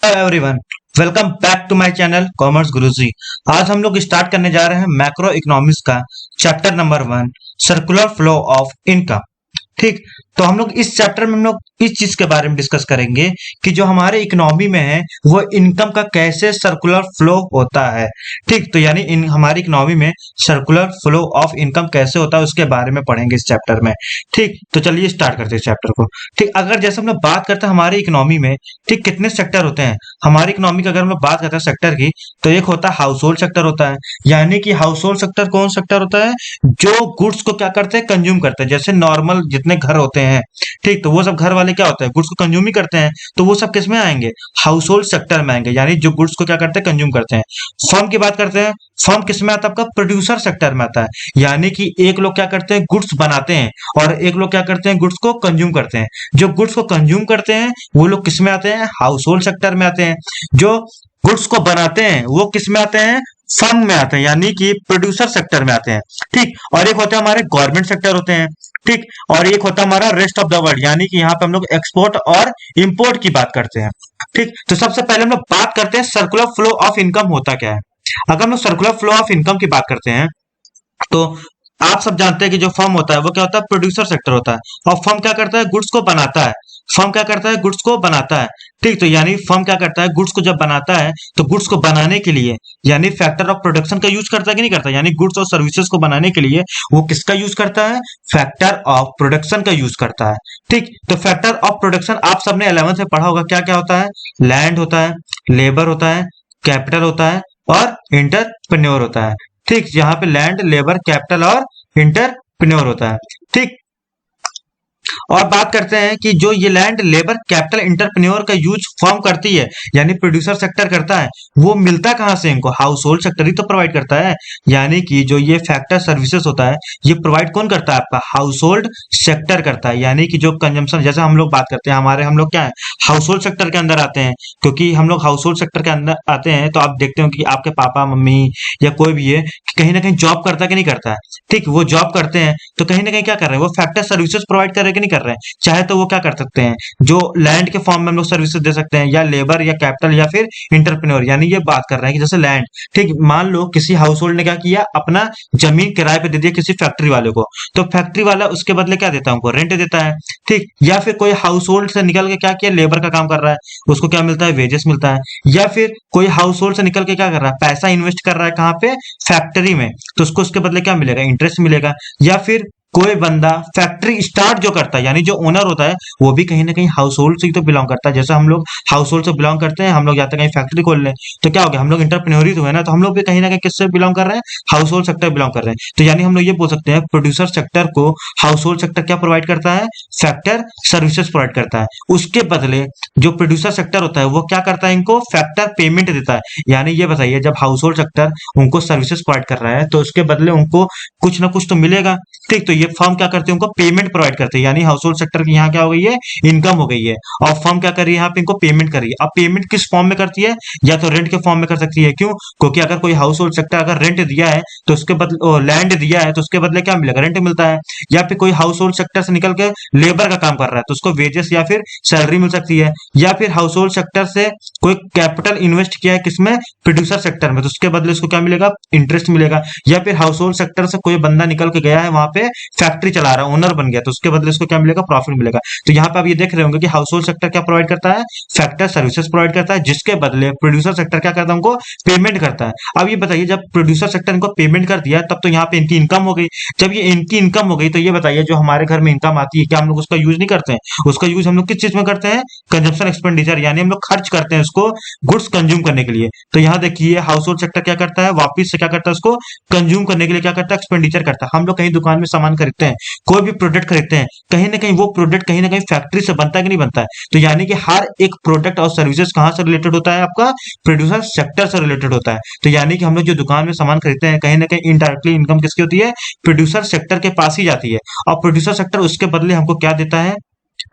Hello everyone, welcome back to my channel commerce Guruji. आज हम लोग स्टार्ट करने जा रहे हैं मैक्रो इकोनॉमिक्स का chapter number 1, circular flow of income. ठीक, तो हम लोग इस चैप्टर में हम लोग इस चीज के बारे में डिस्कस करेंगे कि जो हमारे इकोनॉमी में है वो इनकम का कैसे सर्कुलर फ्लो होता है। ठीक, तो यानी इन हमारी इकोनॉमी में सर्कुलर फ्लो ऑफ इनकम कैसे होता है उसके बारे में पढ़ेंगे इस चैप्टर में। ठीक, तो चलिए स्टार्ट करते हैं इस चैप्टर को। ठीक, अगर जैसे हम लोग बात करते हैं हमारी इकोनॉमी में, ठीक, कितने सेक्टर होते हैं हमारी इकोनॉमी की। अगर हम लोग बात करते हैं सेक्टर की, तो एक होता है हाउस होल्ड सेक्टर होता है। यानी कि हाउस होल्ड सेक्टर कौन सेक्टर होता है? जो गुड्स को क्या करते हैं, कंज्यूम करते हैं। जैसे नॉर्मल जितने घर होते हैं, ठीक, तो वो सब घर वाले क्या होते हैं, गुड्स को कंज्यूम ही करते हैं। तो वो सब किस में आएंगे? हाउस होल्ड सेक्टर में आएंगे, यानी जो गुड्स को क्या करते हैं, कंज्यूम करते हैं। फर्म की बात करते हैं, फर्म किस में आता है? आपका प्रोड्यूसर सेक्टर में आता है। यानी कि एक लोग क्या करते हैं, गुड्स बनाते हैं, और एक लोग क्या करते हैं, गुड्स को कंज्यूम करते हैं। जो गुड्स को कंज्यूम करते हैं वो लोग किस में आते हैं? हाउस होल्ड सेक्टर में आते हैं। जो गुड्स को बनाते हैं वो किस में आते हैं? फर्म में आते हैं, यानी कि प्रोड्यूसर सेक्टर में आते हैं। ठीक, और एक होते हैं हमारे गवर्नमेंट सेक्टर होते हैं। ठीक, और एक होता है हमारा रेस्ट ऑफ द वर्ल्ड, यानी कि यहाँ पे हम लोग एक्सपोर्ट और इंपोर्ट की बात करते हैं। ठीक, तो सबसे पहले हम लोग बात करते हैं सर्कुलर फ्लो ऑफ इनकम होता क्या है। अगर हम लोग सर्कुलर फ्लो ऑफ इनकम की बात करते हैं, तो आप सब जानते हैं कि जो फर्म होता है वो क्या होता है, प्रोड्यूसर सेक्टर होता है। और फर्म क्या करता है, गुड्स को बनाता है। फर्म क्या करता है, गुड्स को बनाता है। ठीक, तो यानी फर्म क्या करता है, गुड्स को जब बनाता है तो गुड्स को बनाने के लिए यानी फैक्टर ऑफ प्रोडक्शन का यूज करता है कि नहीं करता? यानी गुड्स और सर्विसेज को बनाने के लिए वो किसका यूज करता है? फैक्टर ऑफ प्रोडक्शन का यूज करता है। ठीक, तो फैक्टर ऑफ प्रोडक्शन आप सबने 11th में पढ़ा होगा, क्या क्या होता है? लैंड होता है, लेबर होता है, कैपिटल होता है और इंटरप्रेन्योर होता है। ठीक, यहाँ पे लैंड, लेबर, कैपिटल और इंटरप्रेन्योर होता है। ठीक, और बात करते हैं कि जो ये लैंड, लेबर, कैपिटल, इंटरप्रेन्योर का यूज फर्म करती है, यानी प्रोड्यूसर सेक्टर करता है, वो मिलता कहां से इनको? हाउस होल्ड सेक्टर ही तो प्रोवाइड करता है। यानी कि जो ये फैक्टर सर्विसेज होता है ये प्रोवाइड कौन करता है? आपका हाउस होल्ड सेक्टर करता है। यानी कि जो कंजम्पशन, जैसे हम लोग बात करते हैं, हम लोग क्या है, हाउस होल्ड सेक्टर के अंदर आते हैं। क्योंकि हम लोग हाउस होल्ड सेक्टर के अंदर आते हैं तो आप देखते हो कि आपके पापा मम्मी या कोई भी है, कहीं ना कहीं जॉब करता है कि नहीं करता है? ठीक, वो जॉब करते हैं तो कहीं ना कहीं क्या कर रहे हैं, वो फैक्टर सर्विसेज प्रोवाइड कर रहे हैं कि नहीं कर रहे हैं? चाहे तो वो क्या कर सकते हैं, जो लैंड के फॉर्म में हम लोग सर्विसेज दे सकते हैं, या लेबर या कैपिटल या फिर इंटरप्रेन्योर। यानी ये बात कर रहे हैं कि जैसे लैंड, ठीक, मान लो किसी हाउस होल्ड ने क्या किया, अपना जमीन किराए पे दे दिया किसी फैक्ट्री वाले को, तो फैक्ट्री वाला उसके बदले क्या देता है, उनको रेंट देता है। ठीक, या फिर कोई हाउस होल्ड से निकल के क्या किया, लेबर का काम कर रहा है, उसको क्या मिलता है? वेजेस मिलता है। या फिर कोई हाउस होल्ड से निकल के क्या कर रहा है, पैसा इन्वेस्ट कर रहा है कहाँ पे? फैक्ट्री में, तो उसको उसके बदले क्या मिलेगा? इंटरेस्ट मिलेगा। या फिर कोई बंदा फैक्ट्री स्टार्ट जो करता है, यानी जो ओनर होता है वो भी कहीं ना कहीं हाउस होल्ड से ही तो बिलोंग करता है। जैसे हम लोग हाउस होल्ड से बिलोंग करते हैं, हम लोग जाते हैं कहीं फैक्ट्री खोल लें, तो क्या हो गया, हम लोग इंटरप्रेन्योर ही तो है ना, तो हम लोग भी कहीं ना कहीं किससे बिलोंग कर रहे हैं? हाउस होल्ड सेक्टर बिलोंग कर रहे हैं। तो यानी हम लोग ये बोल सकते हैं प्रोड्यूसर सेक्टर को हाउस होल्ड सेक्टर क्या प्रोवाइड करता है? फैक्टर सर्विसेज प्रोवाइड करता है। उसके बदले जो प्रोड्यूसर सेक्टर होता है वो क्या करता है, इनको फैक्टर पेमेंट देता है। यानी ये बताइए, जब हाउस होल्ड सेक्टर उनको सर्विसेज प्रोवाइड कर रहा है तो उसके बदले उनको कुछ ना कुछ तो मिलेगा। ठीक, तो ये फर्म क्या करते हैं, उनको पेमेंट प्रोवाइड करते हैं। यानी हाउस होल्ड सेक्टर की यहाँ क्या हो गई है, इनकम हो गई है, और फर्म क्या कर रही है, यहाँ पे इनको पेमेंट कर रही है। अब पेमेंट किस फॉर्म में करती है? या तो रेंट के फॉर्म में कर सकती है। क्यों? क्योंकि अगर कोई हाउस होल्ड सेक्टर अगर रेंट दिया है तो उसके बदले, लैंड दिया है तो उसके बदले क्या मिलेगा? रेंट मिलता है। या फिर कोई हाउस होल्ड सेक्टर से निकल के लेबर का काम कर रहा है तो उसको वेजेस या फिर सैलरी मिल सकती है। या फिर हाउस होल्ड सेक्टर से कोई कैपिटल इन्वेस्ट किया है किसमें? प्रोड्यूसर सेक्टर में, तो उसके बदले उसको क्या मिलेगा? इंटरेस्ट मिलेगा। या फिर हाउस होल्ड सेक्टर से कोई बंदा निकल के गया है, वहां पे फैक्ट्री चला रहा है, ओनर बन गया, तो उसके बदले उसको क्या मिलेगा? प्रॉफिट मिलेगा। तो यहाँ पे आप ये देख रहे होंगे कि हाउस होल्ड सेक्टर क्या प्रोवाइड करता है? फैक्टर सर्विसेज प्रोवाइड करता है, जिसके बदले प्रोड्यूसर सेक्टर क्या करता है? उनको पेमेंट करता है। अब ये बताइए, जब प्रोड्यूसर सेक्टर इनको पेमेंट कर दिया तब तो यहाँ पे इनकी इनकम हो गई। जब ये इनकी इनकम हो गई तो ये बताइए, जो हमारे घर में इनकम आती है क्या हम लोग उसका यूज नहीं करते हैं? उसका यूज हम लोग किस चीज में करते हैं? कंजम्पशन एक्सपेंडिचर, यानी हम लोग खर्च करते हैं उसको गुड्स कंज्यूम करने के लिए। तो यहाँ देखिए हाउस होल्ड सेक्टर क्या करता है, वापिस से क्या करता है, उसको कंज्यूम करने के लिए क्या करता है? एक्सपेंडिचर करता है। हम लोग कहीं दुकान में सामान खरीदते हैं, कोई भी प्रोडक्ट खरीदते हैं, कहीं ना कहीं वो प्रोडक्ट कहीं ना कहीं फैक्ट्री से बनता है कि नहीं बनता है? तो यानी कि हर एक प्रोडक्ट और सर्विसेज कहां से रिलेटेड होता है? आपका प्रोड्यूसर सेक्टर से रिलेटेड होता है। तो यानी कि हम लोग जो दुकान में सामान खरीदते हैं, कहीं ना कहीं इनडायरेक्टली इनकम किसकी होती है? प्रोड्यूसर सेक्टर के पास ही जाती है। और प्रोड्यूसर सेक्टर उसके बदले हमको क्या देता है?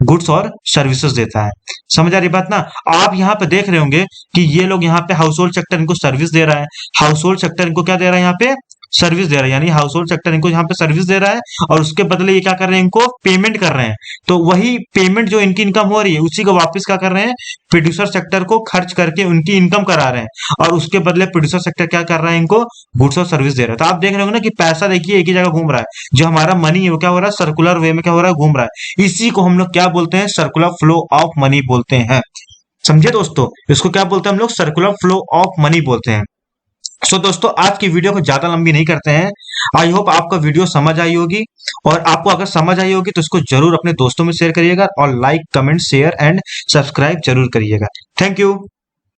गुड्स और सर्विसेज देता है। समझ आ रही बात ना? आप यहाँ पे देख रहे होंगे कि ये लोग यहाँ पे हाउस होल्ड सेक्टर इनको सर्विस दे रहा है, हाउस होल्ड सेक्टर इनको क्या दे रहा है? यहाँ पे सर्विस दे रहा है, यानी हाउस होल्ड सेक्टर इनको यहाँ पे सर्विस दे रहा है और उसके बदले ये क्या कर रहे हैं, इनको पेमेंट कर रहे हैं। तो वही पेमेंट जो इनकी इनकम हो रही है उसी को वापस क्या कर रहे हैं, प्रोड्यूसर सेक्टर को खर्च करके उनकी इनकम करा रहे हैं और उसके बदले प्रोड्यूसर सेक्टर क्या कर रहा है, इनको गुड्स और सर्विस दे रहा है। तो आप देख रहे हो ना कि पैसा देखिए एक ही जगह घूम रहा है, जो हमारा मनी है वो क्या हो रहा है, सर्कुलर वे में क्या हो रहा है, घूम रहा है। इसी को हम लोग क्या बोलते हैं, सर्कुलर फ्लो ऑफ मनी बोलते हैं। समझे दोस्तों, इसको क्या बोलते हैं हम लोग, सर्कुलर फ्लो ऑफ मनी बोलते हैं। सो दोस्तों आज की वीडियो को ज्यादा लंबी नहीं करते हैं। आई होप आपको वीडियो समझ आई होगी, और आपको अगर समझ आई होगी तो इसको जरूर अपने दोस्तों में शेयर करिएगा और like comment share and subscribe जरूर करिएगा। Thank you.